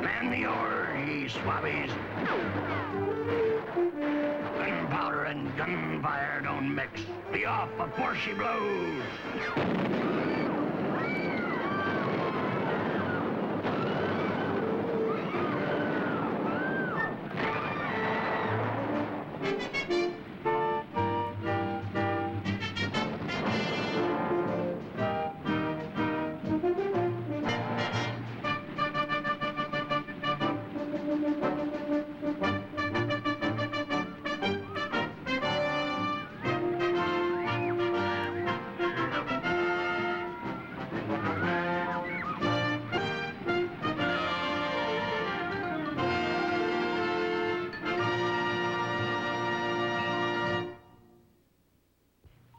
Man the oar, ye swabbies. Gunpowder and gunfire don't mix. Be off before she blows.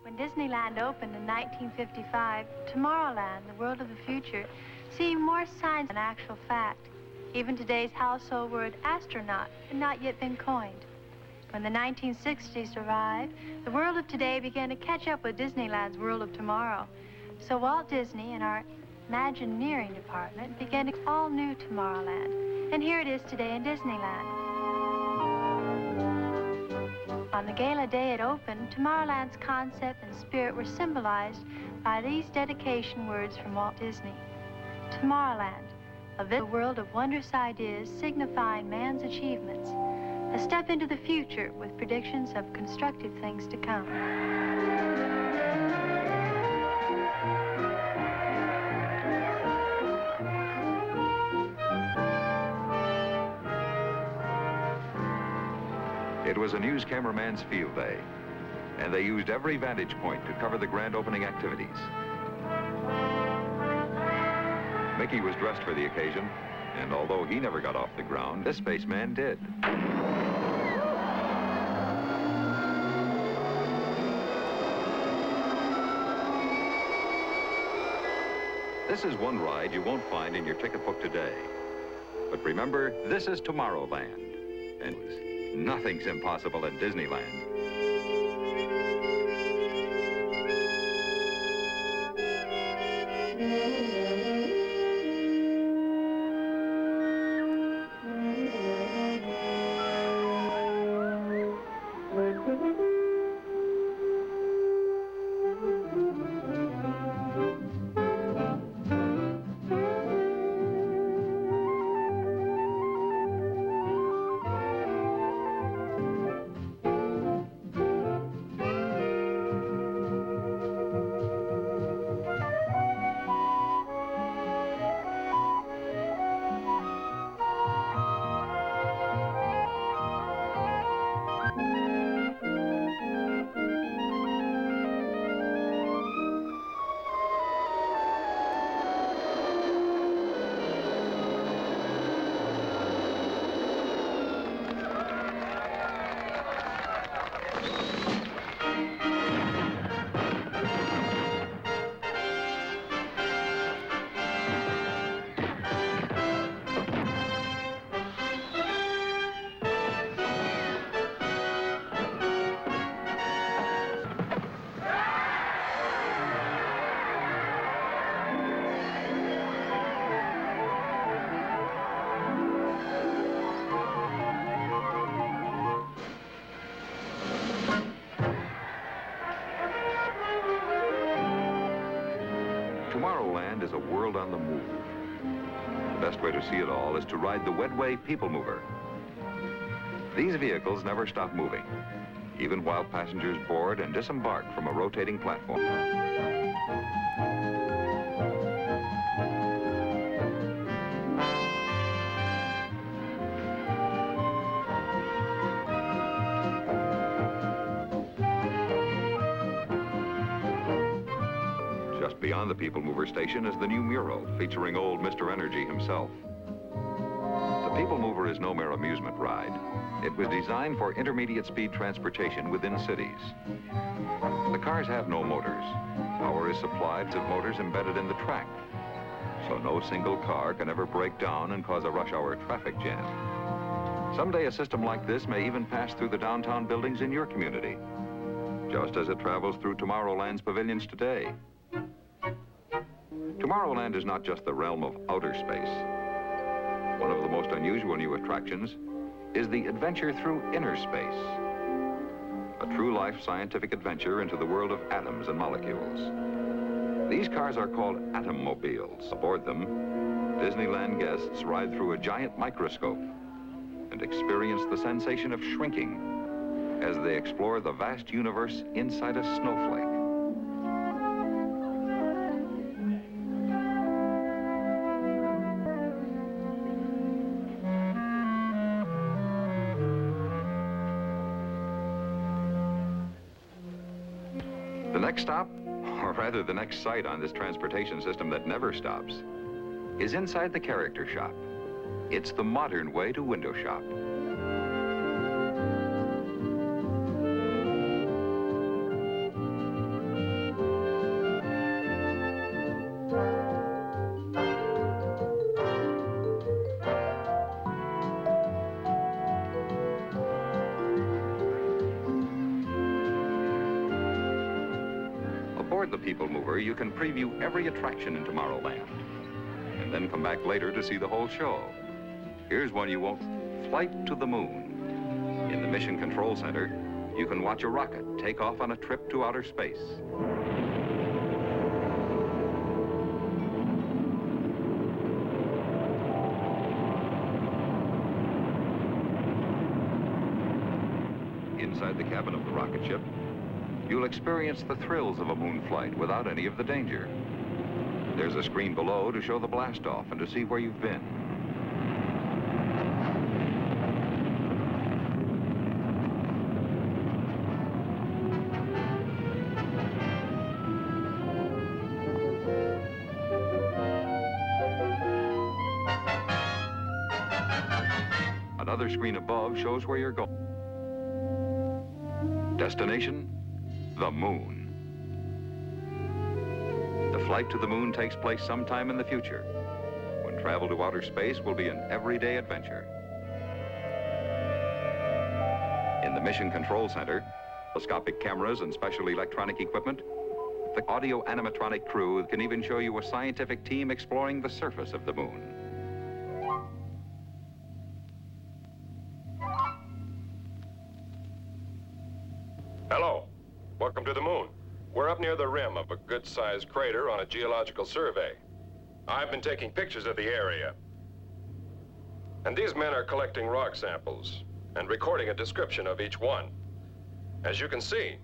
When Disneyland opened in 1955, Tomorrowland, the world of the future, seemed more science than actual fact. Even today's household word astronaut had not yet been coined. When the 1960s arrived, the world of today began to catch up with Disneyland's world of tomorrow. So Walt Disney and our Imagineering department began an all-new Tomorrowland. And here it is today in Disneyland. On the gala day it opened, Tomorrowland's concept and spirit were symbolized by these dedication words from Walt Disney. Tomorrowland, a world of wondrous ideas signifying man's achievements. A step into the future with predictions of constructive things to come. It was a news cameraman's field day, and they used every vantage point to cover the grand opening activities. Mickey was dressed for the occasion, and although he never got off the ground, this spaceman did. This is one ride you won't find in your ticket book today. But remember, this is Tomorrowland, and nothing's impossible at Disneyland. Tomorrowland is a world on the move. The best way to see it all is to ride the Wedway People Mover. These vehicles never stop moving, even while passengers board and disembark from a rotating platform. Just beyond the People Mover station is the new mural featuring old Mr. Energy himself. The People Mover is no mere amusement ride. It was designed for intermediate speed transportation within cities. The cars have no motors. Power is supplied with motors embedded in the track, so no single car can ever break down and cause a rush hour traffic jam. Someday a system like this may even pass through the downtown buildings in your community, just as it travels through Tomorrowland's pavilions today. Tomorrowland is not just the realm of outer space. One of the most unusual new attractions is the adventure through inner space. A true-life scientific adventure into the world of atoms and molecules. These cars are called atom-mobiles. Aboard them, Disneyland guests ride through a giant microscope and experience the sensation of shrinking as they explore the vast universe inside a snowflake. The next stop, or rather the next sight on this transportation system that never stops, is inside the character shop. It's the modern way to window shop. Aboard the People Mover, you can preview every attraction in Tomorrowland, and then come back later to see the whole show. Here's one you won't: Flight to the Moon. In the Mission Control Center, you can watch a rocket take off on a trip to outer space. Inside the cabin of the rocket ship, you'll experience the thrills of a moon flight without any of the danger. There's a screen below to show the blast-off and to see where you've been. Another screen above shows where you're going. Destination: the moon. The flight to the moon takes place sometime in the future, when travel to outer space will be an everyday adventure. In the Mission Control Center, telescopic cameras and special electronic equipment, the audio animatronic crew can even show you a scientific team exploring the surface of the moon. Hello. Welcome to the moon. We're up near the rim of a good-sized crater on a geological survey. I've been taking pictures of the area. And these men are collecting rock samples and recording a description of each one. As you can see,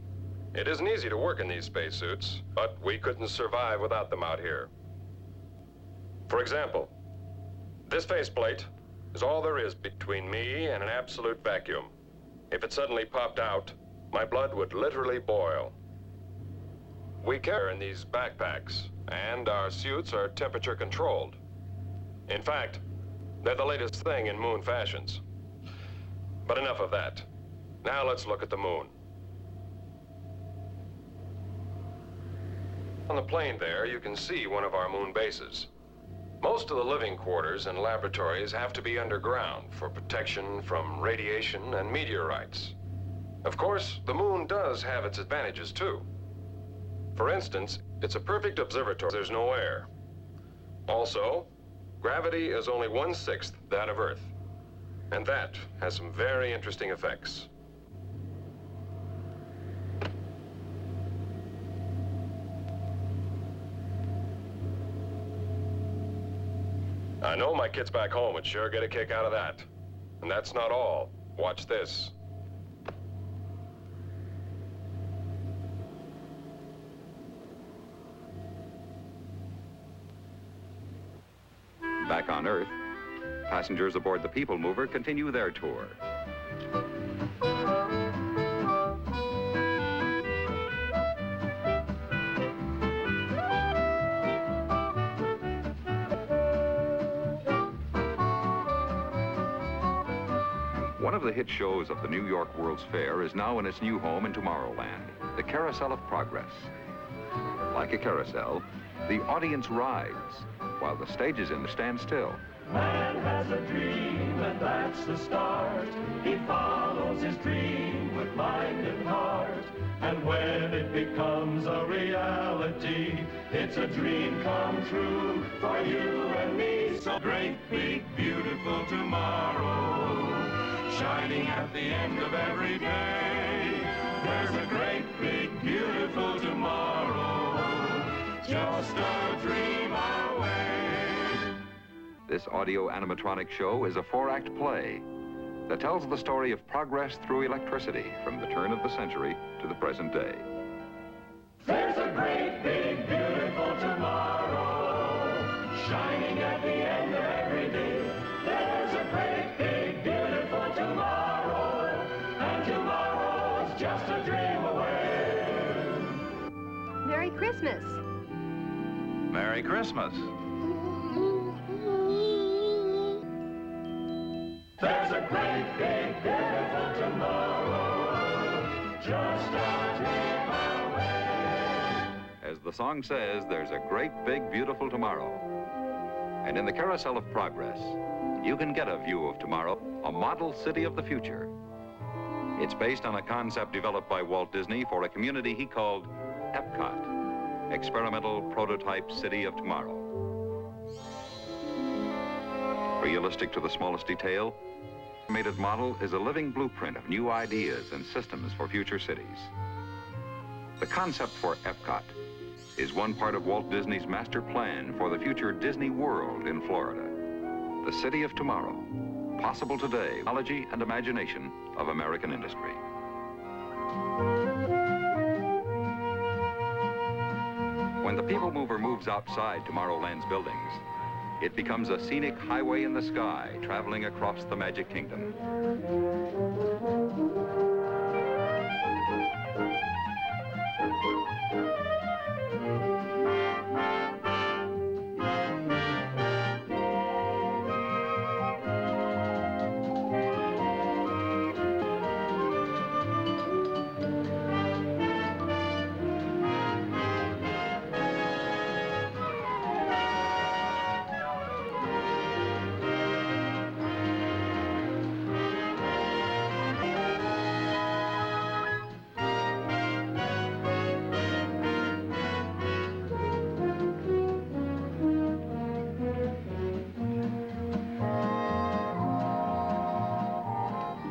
it isn't easy to work in these spacesuits, but we couldn't survive without them out here. For example, this faceplate is all there is between me and an absolute vacuum. If it suddenly popped out, my blood would literally boil. We carry in these backpacks, and our suits are temperature controlled. In fact, they're the latest thing in moon fashions. But enough of that. Now let's look at the moon. On the plane there, you can see one of our moon bases. Most of the living quarters and laboratories have to be underground for protection from radiation and meteorites. Of course, the moon does have its advantages, too. For instance, it's a perfect observatory. There's no air. Also, gravity is only 1/6 that of Earth. And that has some very interesting effects. I know my kids back home would sure get a kick out of that. And that's not all. Watch this. Back on Earth, passengers aboard the People Mover continue their tour. One of the hit shows of the New York World's Fair is now in its new home in Tomorrowland, the Carousel of Progress. Like a carousel, the audience rides, while the stage is in the standstill. Man has a dream, and that's the start. He follows was his dream with mind and heart. And when it becomes a reality, it's a dream come true for you and me. So great, big, beautiful tomorrow, shining at the end of every day. There's a great, big, beautiful tomorrow, just a dream away. This audio animatronic show is a 4-act play that tells the story of progress through electricity from the turn of the century to the present day. There's a great, big, beautiful tomorrow, shining at the end of every day. There's a great, big, beautiful tomorrow, and tomorrow's just a dream away. Merry Christmas. Merry Christmas. There's a great, big, beautiful tomorrow, just a dream away. As the song says, there's a great, big, beautiful tomorrow. And in the Carousel of Progress, you can get a view of tomorrow, a model city of the future. It's based on a concept developed by Walt Disney for a community he called Epcot, Experimental Prototype City of Tomorrow. Realistic to the smallest detail, the animated model is a living blueprint of new ideas and systems for future cities. The concept for Epcot is one part of Walt Disney's master plan for the future Disney World in Florida. The city of tomorrow, possible today, technology and imagination of American industry. When the People Mover moves outside Tomorrowland's buildings, it becomes a scenic highway in the sky, traveling across the Magic Kingdom.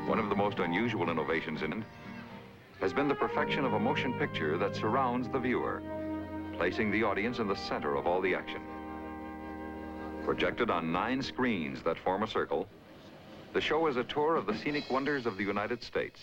One of the most unusual innovations in it has been the perfection of a motion picture that surrounds the viewer, placing the audience in the center of all the action. Projected on 9 screens that form a circle, the show is a tour of the scenic wonders of the United States.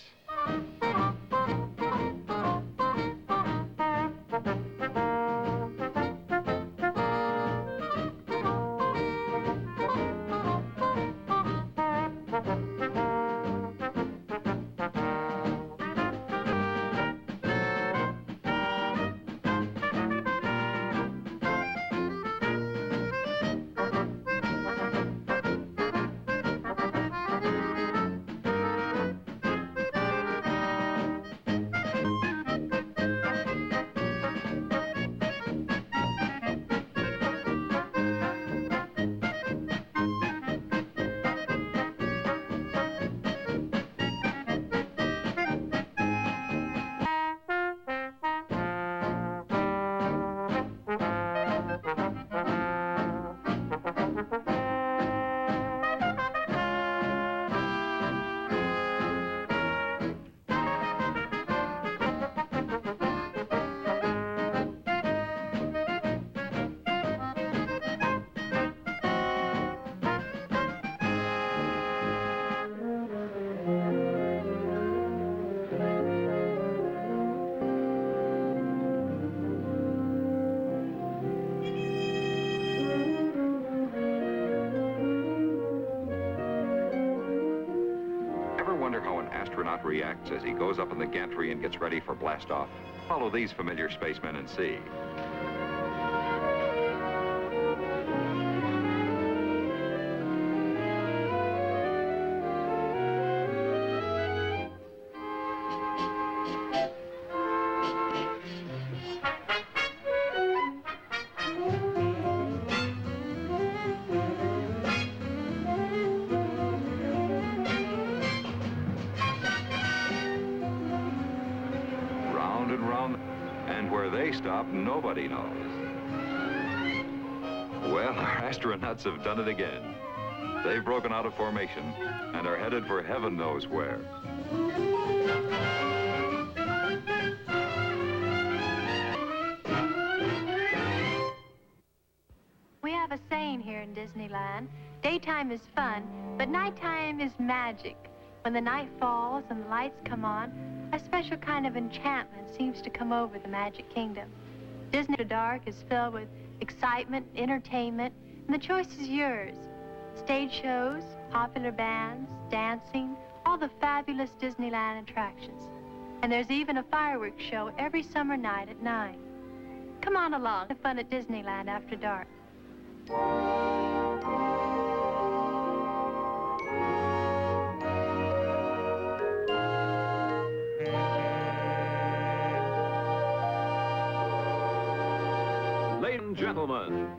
Wonder how an astronaut reacts as he goes up in the gantry and gets ready for blastoff? Follow these familiar spacemen and see. they stop, nobody knows. Well, our astronauts have done it again. They've broken out of formation and are headed for heaven knows where. We have a saying here in Disneyland. Daytime is fun, but nighttime is magic. When the night falls and the lights come on, a special kind of enchantment seems to come over the Magic Kingdom. Disney After Dark is filled with excitement, entertainment, and the choice is yours. Stage shows, popular bands, dancing, all the fabulous Disneyland attractions. And there's even a fireworks show every summer night at 9. Come on along, have fun at Disneyland After Dark. Ladies and gentlemen,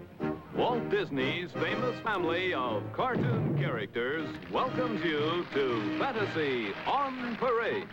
Walt Disney's famous family of cartoon characters welcomes you to Fantasy on Parade.